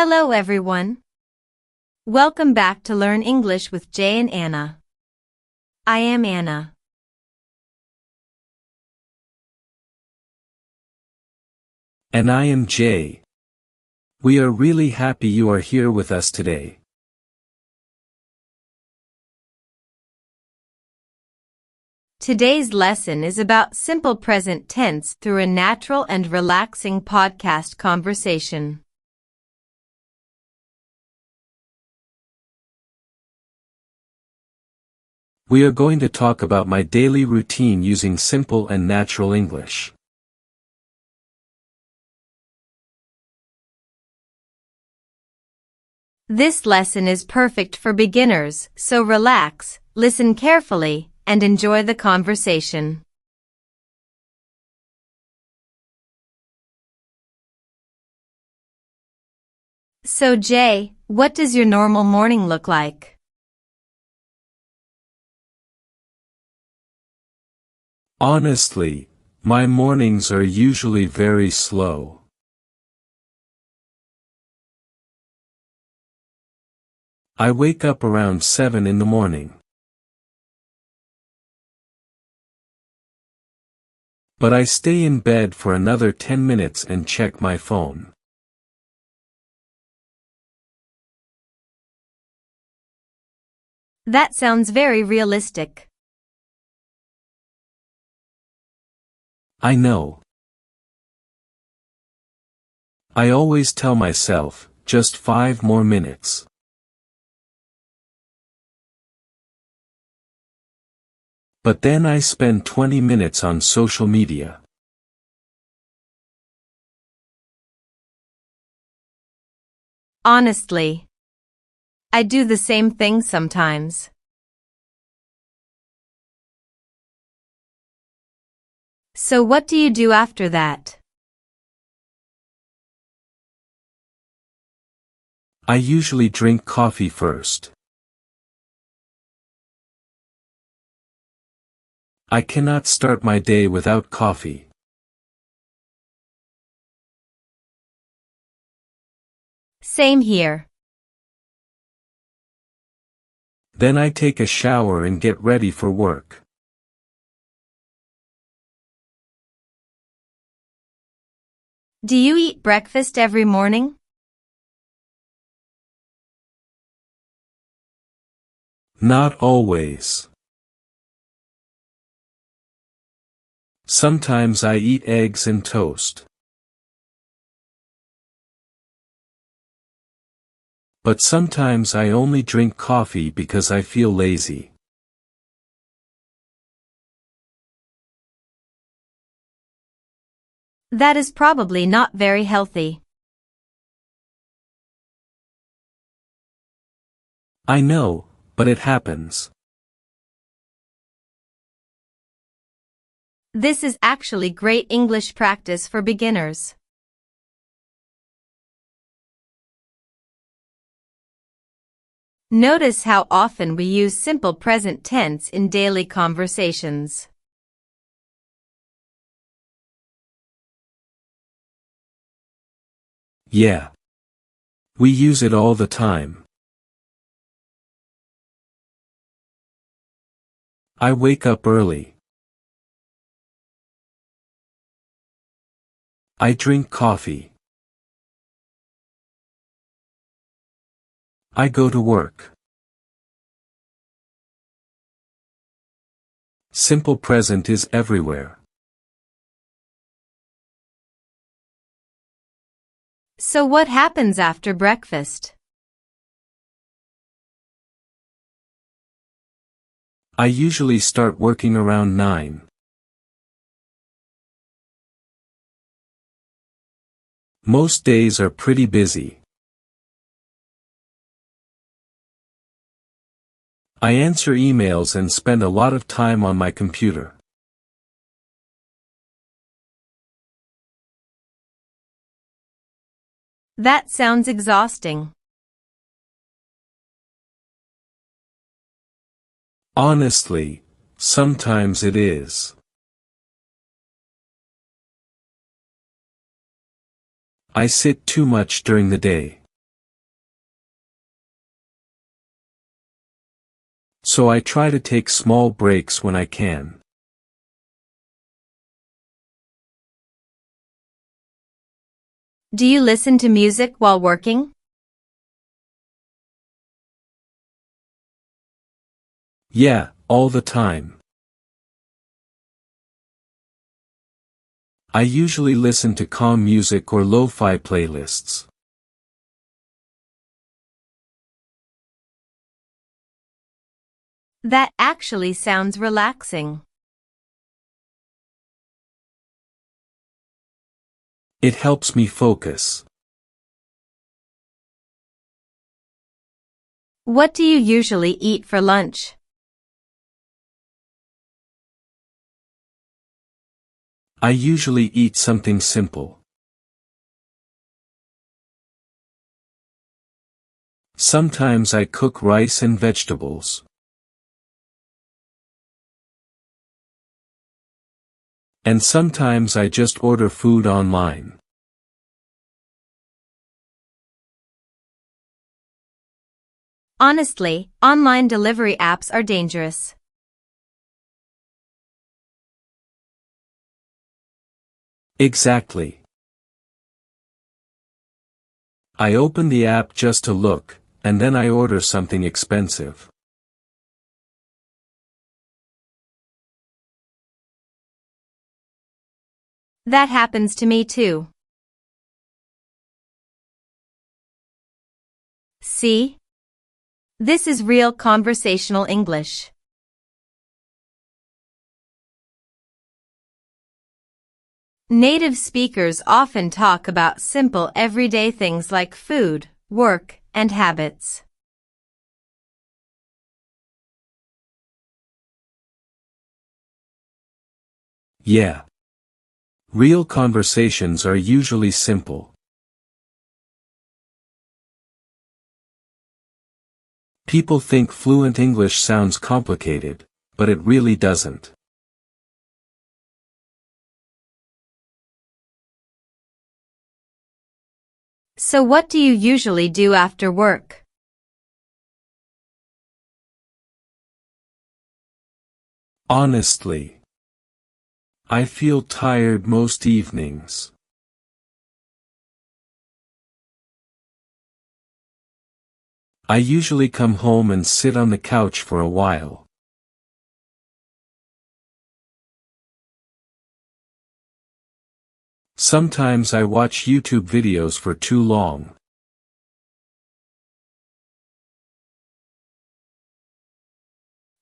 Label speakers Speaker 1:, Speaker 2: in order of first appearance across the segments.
Speaker 1: Hello everyone. Welcome back to Learn English with Jay and Anna. I am Anna.
Speaker 2: And I am Jay. We are really happy you are here with us today.
Speaker 1: Today's lesson is about simple present tense through a natural and relaxing podcast conversation.
Speaker 2: We are going to talk about my daily routine using simple and natural English.
Speaker 1: This lesson is perfect for beginners, so relax, listen carefully, and enjoy the conversation. So Jay, what does your normal morning look like?
Speaker 2: Honestly, my mornings are usually very slow. I wake up around 7 in the morning. But I stay in bed for another 10 minutes and check my phone.
Speaker 1: That sounds very realistic.
Speaker 2: I know. I always tell myself, just 5 more minutes. But then I spend 20 minutes on social media.
Speaker 1: Honestly, I do the same thing sometimes. So what do you do after that?
Speaker 2: I usually drink coffee first. I cannot start my day without coffee.
Speaker 1: Same here.
Speaker 2: Then I take a shower and get ready for work.
Speaker 1: Do you eat breakfast every morning?
Speaker 2: Not always. Sometimes I eat eggs and toast. But sometimes I only drink coffee because I feel lazy.
Speaker 1: That is probably not very healthy.
Speaker 2: I know, but it happens.
Speaker 1: This is actually great English practice for beginners. Notice how often we use simple present tense in daily conversations.
Speaker 2: Yeah. We use it all the time. I wake up early. I drink coffee. I go to work. Simple present is everywhere.
Speaker 1: So what happens after breakfast?
Speaker 2: I usually start working around 9. Most days are pretty busy. I answer emails and spend a lot of time on my computer.
Speaker 1: That sounds exhausting.
Speaker 2: Honestly, sometimes it is. I sit too much during the day. So I try to take small breaks when I can.
Speaker 1: Do you listen to music while working?
Speaker 2: Yeah, all the time. I usually listen to calm music or lo-fi playlists.
Speaker 1: That actually sounds relaxing.
Speaker 2: It helps me focus.
Speaker 1: What do you usually eat for lunch?
Speaker 2: I usually eat something simple. Sometimes I cook rice and vegetables. And sometimes I just order food online.
Speaker 1: Honestly, online delivery apps are dangerous.
Speaker 2: Exactly. I open the app just to look, and then I order something expensive.
Speaker 1: That happens to me too. See? This is real conversational English. Native speakers often talk about simple everyday things like food, work, and habits.
Speaker 2: Yeah. Real conversations are usually simple. People think fluent English sounds complicated, but it really doesn't.
Speaker 1: So what do you usually do after work?
Speaker 2: Honestly, I feel tired most evenings. I usually come home and sit on the couch for a while. Sometimes I watch YouTube videos for too long.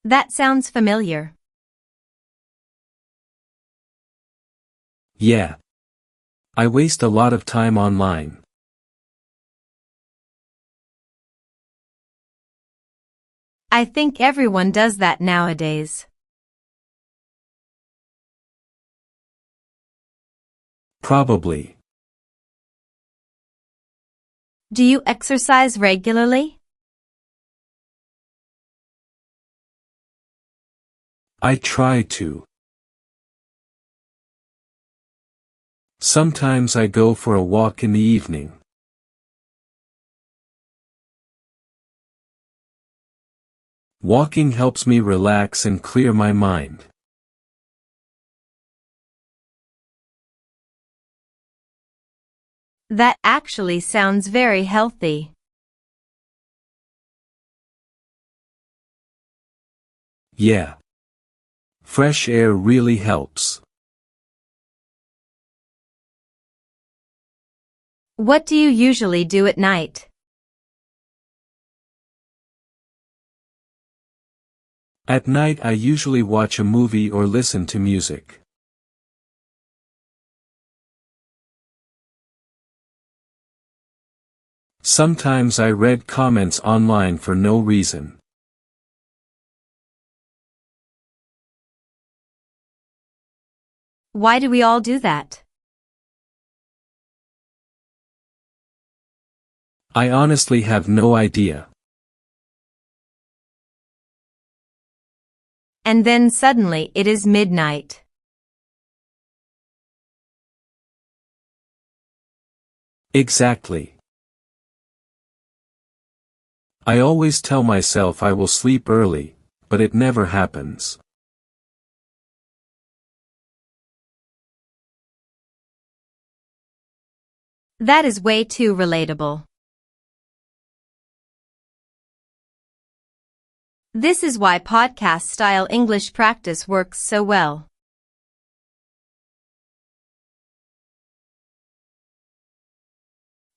Speaker 1: That sounds familiar.
Speaker 2: Yeah. I waste a lot of time online.
Speaker 1: I think everyone does that nowadays.
Speaker 2: Probably.
Speaker 1: Do you exercise regularly?
Speaker 2: I try to. Sometimes I go for a walk in the evening. Walking helps me relax and clear my mind.
Speaker 1: That actually sounds very healthy.
Speaker 2: Yeah. Fresh air really helps.
Speaker 1: What do you usually do at night?
Speaker 2: At night I usually watch a movie or listen to music. Sometimes I read comments online for no reason.
Speaker 1: Why do we all do that?
Speaker 2: I honestly have no idea.
Speaker 1: And then suddenly it is midnight.
Speaker 2: Exactly. I always tell myself I will sleep early, but it never happens.
Speaker 1: That is way too relatable. This is why podcast-style English practice works so well.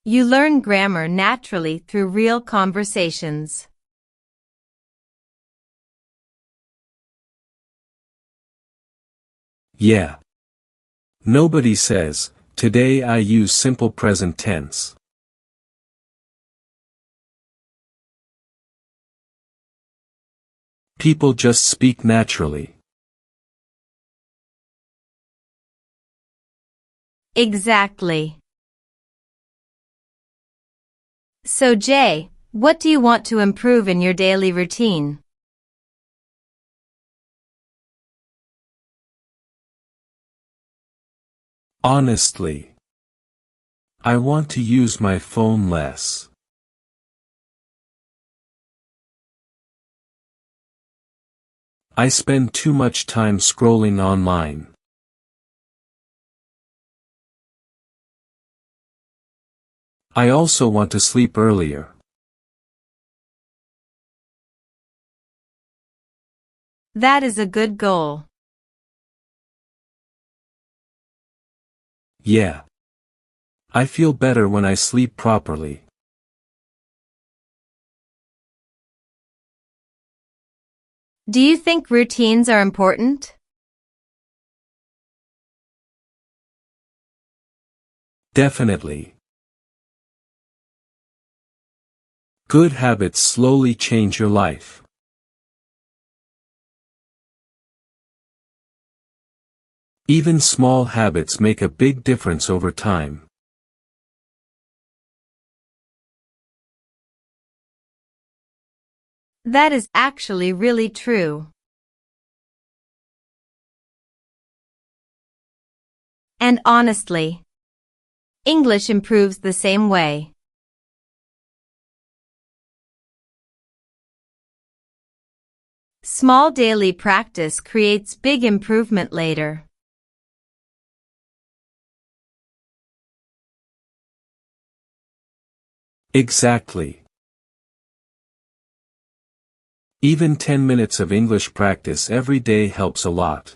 Speaker 1: You learn grammar naturally through real conversations.
Speaker 2: Yeah. Nobody says, "Today I use simple present tense." People just speak naturally.
Speaker 1: Exactly. So Jay, what do you want to improve in your daily routine?
Speaker 2: Honestly, I want to use my phone less. I spend too much time scrolling online. I also want to sleep earlier.
Speaker 1: That is a good goal.
Speaker 2: Yeah. I feel better when I sleep properly.
Speaker 1: Do you think routines are important?
Speaker 2: Definitely. Good habits slowly change your life. Even small habits make a big difference over time.
Speaker 1: That is actually really true. And honestly, English improves the same way. Small daily practice creates big improvement later.
Speaker 2: Exactly. Even 10 minutes of English practice every day helps a lot.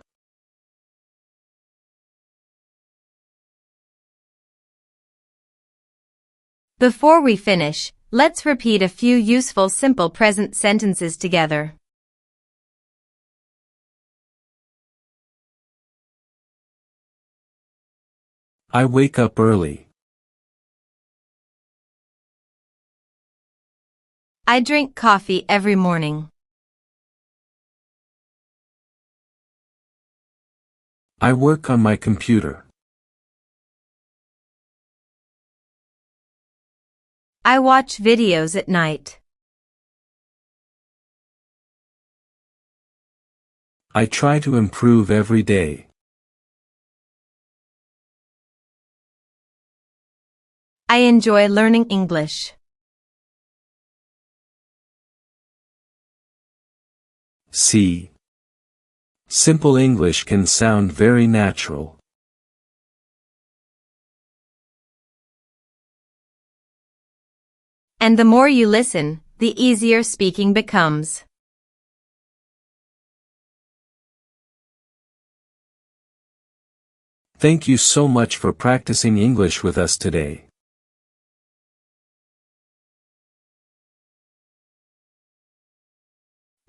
Speaker 1: Before we finish, let's repeat a few useful simple present sentences together.
Speaker 2: I wake up early.
Speaker 1: I drink coffee every morning.
Speaker 2: I work on my computer.
Speaker 1: I watch videos at night.
Speaker 2: I try to improve every day.
Speaker 1: I enjoy learning English.
Speaker 2: See? Simple English can sound very natural.
Speaker 1: And the more you listen, the easier speaking becomes.
Speaker 2: Thank you so much for practicing English with us today.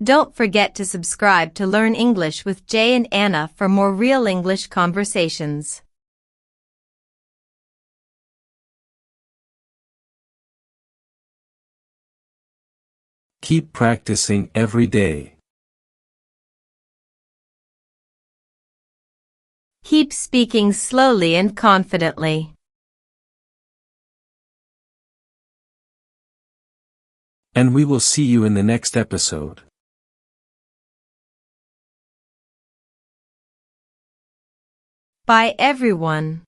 Speaker 1: Don't forget to subscribe to Learn English with Jay and Anna for more real English conversations.
Speaker 2: Keep practicing every day.
Speaker 1: Keep speaking slowly and confidently.
Speaker 2: And we will see you in the next episode.
Speaker 1: Bye everyone.